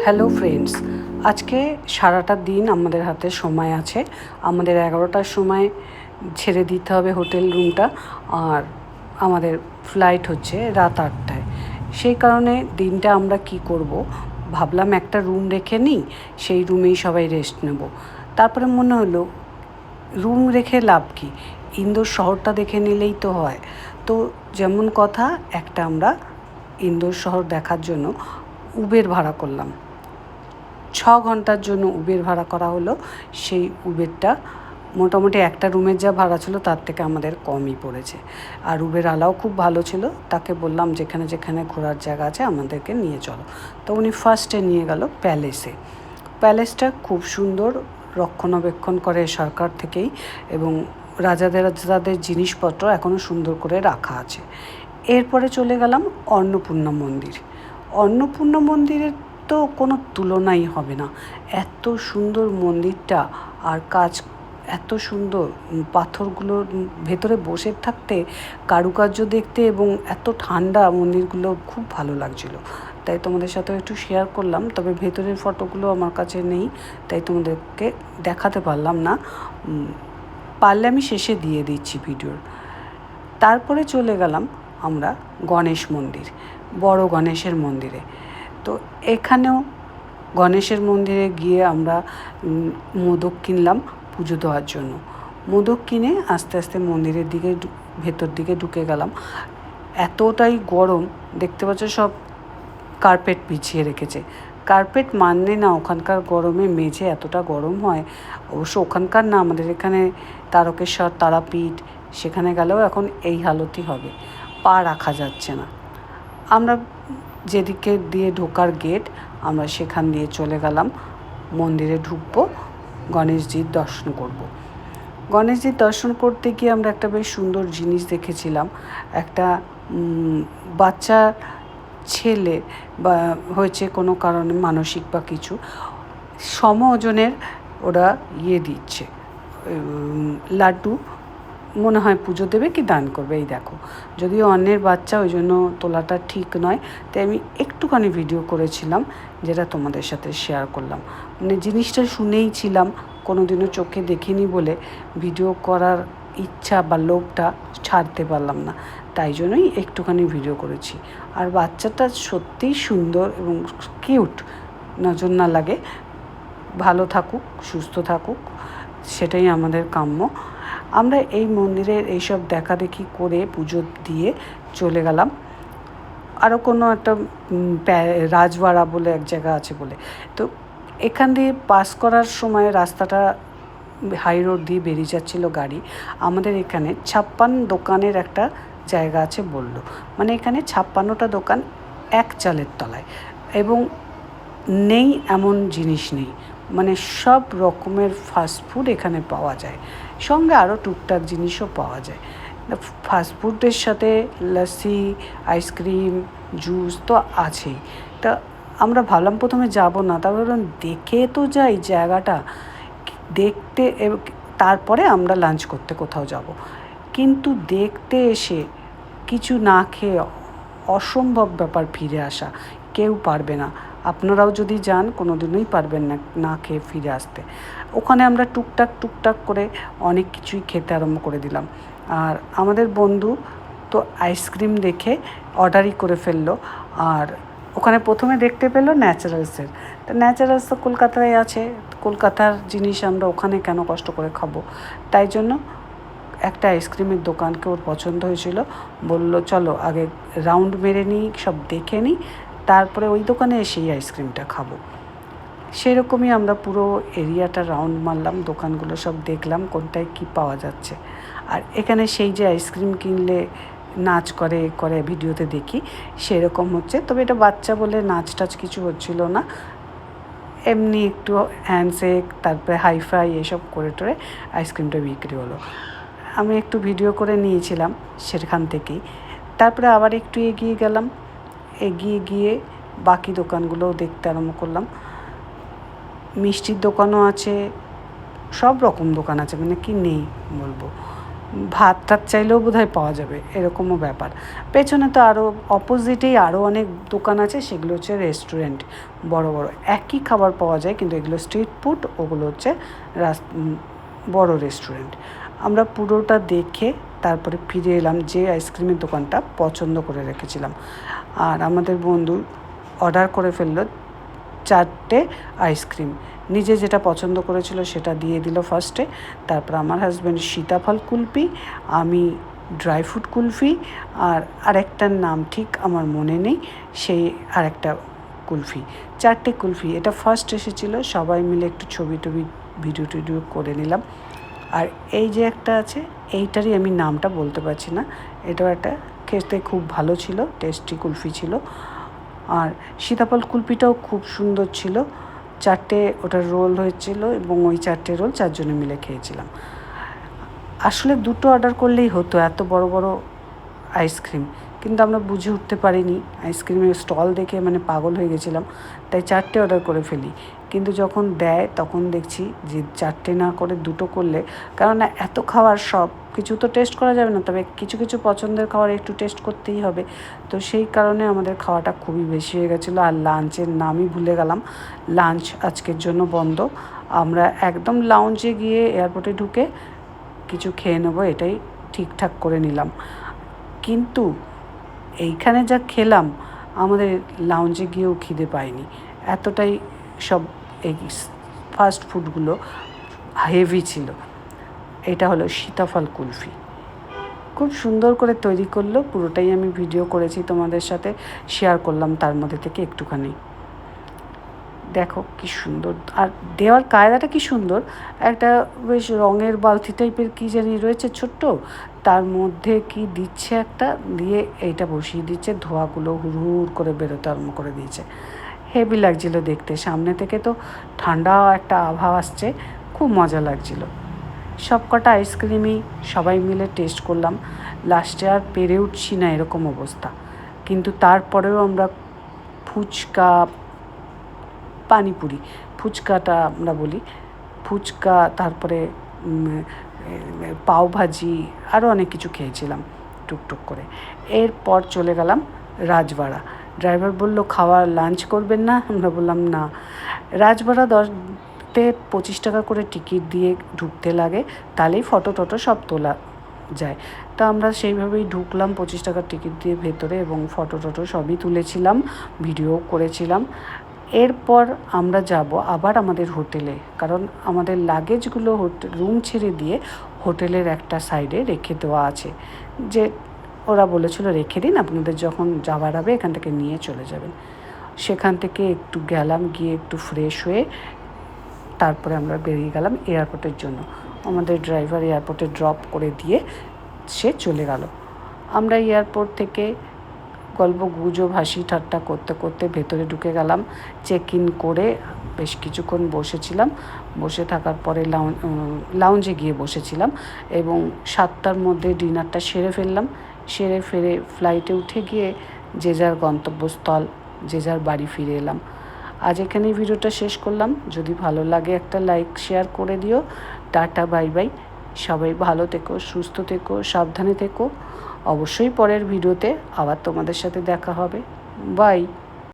Hello friends, আজকে সারাটা দিন আমাদের হাতে সময় আছে। আমাদের 11টার সময় ছেড়ে দিতে হবে হোটেল রুমটা, আর আমাদের ফ্লাইট হচ্ছে রাত 8টায়। সেই কারণে দিনটা আমরা কি করব ভাবলাম, একটা রুম রেখে নিই, সেই রুমেই সবাই রেস্ট নেব। তারপরে মনে হলো রুম রেখে লাভ কি, ইন্দোর শহরটা দেখে নিলেই তো হয়। তো যেমন কথা, একটা আমরা ইন্দোর শহর দেখার জন্য উবের ভাড়া করলাম। 6 ঘন্টার জন্য উবের ভাড়া করা হলো। সেই উবেরটা মোটামুটি একটা রুমের যা ভাড়া ছিল তার থেকে আমাদের কমই পড়েছে। আর উবের আলাও খুব ভালো ছিল। তাকে বললাম যেখানে যেখানে ঘোরার জায়গা আছে আমাদেরকে নিয়ে চলো। তো উনি ফার্স্টে নিয়ে গেল প্যালেসে। প্যালেসটা খুব সুন্দর, রক্ষণাবেক্ষণ করে সরকার থেকেই, এবং রাজাদের জিনিসপত্র এখনও সুন্দর করে রাখা আছে। এরপরে চলে গেলাম অন্নপূর্ণা মন্দির। অন্নপূর্ণা মন্দিরের তো কোনো তুলনাই হবে না। এত সুন্দর মন্দিরটা, আর কাজ এত সুন্দর, পাথরগুলোর ভেতরে বসে থাকতে কারুকার্য দেখতে, এবং এত ঠান্ডা মন্দিরগুলো, খুব ভালো লাগছিলো। তাই তোমাদের সাথেও একটু শেয়ার করলাম। তবে ভেতরের ফটোগুলো আমার কাছে নেই, তাই তোমাদেরকে দেখাতে পারলাম না। পারলে আমি শেষে দিয়ে দিচ্ছি ভিডিওর। তারপরে চলে গেলাম আমরা গণেশ মন্দির, বড় গণেশের মন্দিরে। তো এখানেও গণেশের মন্দিরে গিয়ে আমরা মোদক কিনলাম পুজো দেওয়ার জন্য। মোদক কিনে আস্তে আস্তে মন্দিরের দিকে ভেতর দিকে ঢুকে গেলাম। এতটাই গরম, দেখতে পাচ্ছ সব কার্পেট বিছিয়ে রেখেছে। কার্পেট মানলে না, ওখানকার গরমে মেঝে এতটা গরম হয়। অবশ্য ওখানকার না, আমাদের এখানে তারকেশ্বর, তারাপীঠ, সেখানে গেলেও এখন এই হালতই হবে, পা রাখা যাচ্ছে না। আমরা যেদিকে দিয়ে ঢোকার গেট, আমরা সেখান দিয়ে চলে গেলাম মন্দিরে, ঢুকবো, গণেশজির দর্শন করব। গণেশজির দর্শন করতে গিয়ে আমরা একটা বেশ সুন্দর জিনিস দেখেছিলাম। একটা বাচ্চা ছেলে বা হয়েছে কোনো কারণে, মানসিক বা কিছু, সম ওজনের ওরা দিচ্ছে, লাড্ডু, মনে হয় পুজো দেবে কি দান করবে। এই দেখো, যদিও অন্যের বাচ্চা, ওই জন্য তোলাটা ঠিক নয়, তাই আমি একটুখানি ভিডিও করেছিলাম, যেটা তোমাদের সাথে শেয়ার করলাম। মানে জিনিসটা শুনেই ছিলাম, কোনো দিনও চোখে দেখিনি বলে ভিডিও করার ইচ্ছা বা লোভটা ছাড়তে পারলাম না, তাই জন্যই একটুখানি ভিডিও করেছি। আর বাচ্চাটা সত্যিই সুন্দর এবং কিউট, নজর না লাগে, ভালো থাকুক, সুস্থ থাকুক, সেটাই আমাদের কাম্য। আমরা এই মন্দিরের এইসব দেখাদেখি করে পুজো দিয়ে চলে গেলাম আরও কোনো একটা রাজবাড়া বলে এক জায়গা আছে বলে। তো এখান দিয়ে পাস করার সময় রাস্তাটা হাই রোড দিয়ে বেরিয়ে যাচ্ছিলো গাড়ি। আমাদের এখানে 56 দোকানের একটা জায়গা আছে বললো, মানে এখানে 56টা দোকান এক চালের তলায়, এবং নেই এমন জিনিস নেই, মানে সব রকমের ফাস্টফুড এখানে পাওয়া যায়, সঙ্গে আরও টুকটাক জিনিসও পাওয়া যায়। ফাস্টফুডের সাথে লস্যি, আইসক্রিম, জুস তো আছেই। তা আমরা ভাবলাম প্রথমে যাব না, তারপর ভাবলাম দেখে তো যাই জায়গাটা দেখতে, তারপরে আমরা লাঞ্চ করতে কোথাও যাব। কিন্তু দেখতে এসে কিছু না খেয়ে অসম্ভব ব্যাপার, ফিরে আসা কেউ পারবে না। আপনারাও যদি যান কোনো দিনই পারবেন না না খেয়ে ফিরে আসতে। ওখানে আমরা টুকটাক করে অনেক কিছুই খেতে আরম্ভ করে দিলাম। আর আমাদের বন্ধু তো আইসক্রিম দেখে অর্ডারই করে ফেললো। আর ওখানে প্রথমে দেখতে পেলো ন্যাচারালসের। তো ন্যাচারালস তো কলকাতায় আছে, কলকাতার জিনিস আমরা ওখানে কেন কষ্ট করে খাবো। তাই জন্য একটা আইসক্রিমের দোকানকে ওর পছন্দ হয়েছিল, বললো চলো আগে রাউন্ড মেরে নিই, সব দেখে নিই, তারপরে ওই দোকানে এসেই আইসক্রিমটা খাবো। সেরকমই আমরা পুরো এরিয়াটা রাউন্ড মারলাম, দোকানগুলো সব দেখলাম কোনটায় কী পাওয়া যাচ্ছে। আর এখানে সেই যে আইসক্রিম কিনলে নাচ করে ভিডিওতে দেখি, সেরকম হচ্ছে। তবে এটা বাচ্চা বলে নাচ টাচ কিছু হচ্ছিল না, এমনি একটু হ্যান্ডশেক, তারপরে হাইফাই এসব করে টোরে আইসক্রিমটা বিক্রি হলো। আমি একটু ভিডিও করে নিয়েছিলাম সেখান থেকেই। তারপরে আবার একটু এগিয়ে গেলাম, এগিয়ে গিয়ে বাকি দোকানগুলোও দেখতে আরম্ভ করলাম। মিষ্টির দোকানও আছে, সব রকম দোকান আছে, মানে কি নেই বলবো। ভাত টাত চাইলেও বোধহয় পাওয়া যাবে, এরকমও ব্যাপার। পেছনে তো আরও অপোজিটেই আরও অনেক দোকান আছে, সেগুলো হচ্ছে রেস্টুরেন্ট, বড় বড় একই খাবার পাওয়া যায়, কিন্তু এগুলো স্ট্রিট ফুড, ওগুলো হচ্ছে বড় রেস্টুরেন্ট। আমরা পুরোটা দেখে তারপরে ফিরে এলাম, যে আইসক্রিমের দোকানটা পছন্দ করে রেখেছিলাম। আর আমাদের বন্ধু অর্ডার করে ফেললো 4টে আইসক্রিম। নিজে যেটা পছন্দ করেছিল সেটা দিয়ে দিল ফার্স্টে, তারপর আমার হাজব্যান্ড সীতাফল কুলফি, আমি ড্রাই ফ্রুট কুলফি, আর আরেকটার নাম ঠিক আমার মনে নেই, সেই আরেকটা কুলফি। 4টে কুলফি, এটা ফার্স্ট এসেছিলো, সবাই মিলে একটু ছবি টবি ভিডিও টিডিও করে নিলাম। আর এই যে একটা আছে, এইটারই আমি নামটা বলতে পারছি না, এটাও একটা খেতে খুব ভালো ছিল, টেস্টি কুলফি ছিল। আর সীতাফল কুলফিটাও খুব সুন্দর ছিল। 4টে ওটার রোল হয়েছিল এবং ওই 4টে রোল 4 জনে মিলে খেয়েছিলাম। আসলে 2টো অর্ডার করলেই হতো, এত বড় বড় আইসক্রিম, কিন্তু আমরা বুঝে উঠতে পারিনি। আইসক্রিমের স্টল দেখে মানে পাগল হয়ে গেছিলাম, তাই 4টে অর্ডার করে ফেলি। কিন্তু যখন দেয় তখন দেখছি যে 4টে না করে 2টো করলে, কারণ এত খাবার সব কিছু তো টেস্ট করা যাবে না, তবে কিছু কিছু পছন্দের খাবার একটু টেস্ট করতেই হবে। তো সেই কারণে আমাদের খাওয়াটা খুবই বেশি হয়ে গেছিলো। আর লাঞ্চের নামই ভুলে গেলাম, লাঞ্চ আজকের জন্য বন্ধ। আমরা একদম লাউঞ্জে গিয়ে এয়ারপোর্টে ঢুকে কিছু খেয়ে নেবো, এটাই ঠিকঠাক করে নিলাম। কিন্তু এইখানে যা খেলাম, আমাদের লাউঞ্জে গিয়েও খিদে পায়নি, এতটাই সব এই ফাস্ট ফুডগুলো হেভি ছিল। এটা হলো সীতাফল কুলফি, খুব সুন্দর করে তৈরি করলো, পুরোটাই আমি ভিডিও করেছি, তোমাদের সাথে শেয়ার করলাম তার মধ্যে থেকে একটুখানি। দেখো কি সুন্দর, আর দেওয়ার কায়দাটা কি সুন্দর, একটা বেশ রঙের বালতি টাইপের কী জানি রয়েছে ছোট্ট, তার মধ্যে কি দিচ্ছে একটা, দিয়ে এইটা বসিয়ে দিচ্ছে, ধোঁয়াগুলো হুড় করে বেরোতে আরম্ভ করে দিয়েছে। হেভি লাগছিলো দেখতে, সামনে থেকে তো ঠান্ডা একটা আবহাওয়া আসছে, খুব মজা লাগছিলো। সব কটা আইসক্রিমই সবাই মিলে টেস্ট করলাম, লাস্টে আর পেরে উঠছি না এরকম অবস্থা। কিন্তু তারপরেও আমরা ফুচকা, পানিপুরি, ফুচকাটা আমরা বলি ফুচকা, তারপরে পাওভাজি, আরও অনেক কিছু খেয়েছিলাম টুকটুক করে। এরপর চলে গেলাম রাজবাড়া। ড্রাইভার বলল খাওয়ার লাঞ্চ করবেন না? আমরা বললাম না। রাজবাড়া 25 টাকা করে টিকিট দিয়ে ঢুকতে লাগে, তাহলেই ফটো টটো সব তোলা যায়। তা আমরা সেইভাবেই ঢুকলাম 25 টাকার টিকিট দিয়ে ভেতরে, এবং ফটো টটো সবই তুলেছিলাম, ভিডিও করেছিলাম। এরপর আমরা যাব আবার আমাদের হোটেলে, কারণ আমাদের লাগেজগুলো রুম ছেড়ে দিয়ে হোটেলের একটা সাইডে রেখে দেওয়া আছে, যে ওরা বলেছিল রেখে দিন, আপনাদের যখন যাওয়ার হবে এখান থেকে নিয়ে চলে যাবেন। সেখান থেকে একটু গেলাম, গিয়ে একটু ফ্রেশ হয়ে তারপরে আমরা বেরিয়ে গেলাম এয়ারপোর্টের জন্য। আমাদের ড্রাইভার এয়ারপোর্টে ড্রপ করে দিয়ে সে চলে গেল। আমরা এয়ারপোর্ট থেকে গল্প গুজব হাসি ঠাট্টা করতে করতে ভেতরে ঢুকে গেলাম। চেক ইন করে বেশ কিছুক্ষণ বসেছিলাম, বসে থাকার পরে লাউঞ্জে গিয়ে বসেছিলাম, এবং 7টার মধ্যে ডিনারটা সেরে ফেললাম। সেরে ফেরে ফ্লাইটে উঠে গিয়ে যে যার গন্তব্যস্থল, যে যার বাড়ি ফিরে এলাম। আজ এখানেই ভিডিওটা শেষ করলাম। যদি ভালো লাগে একটা লাইক শেয়ার করে দিও। Tata, bye bye. সবাই ভালো থেকো, সুস্থ থেকো, সাবধানে থেকো। অবশ্যই পরের ভিডিওতে আবার তোমাদের সাথে দেখা হবে। বাই।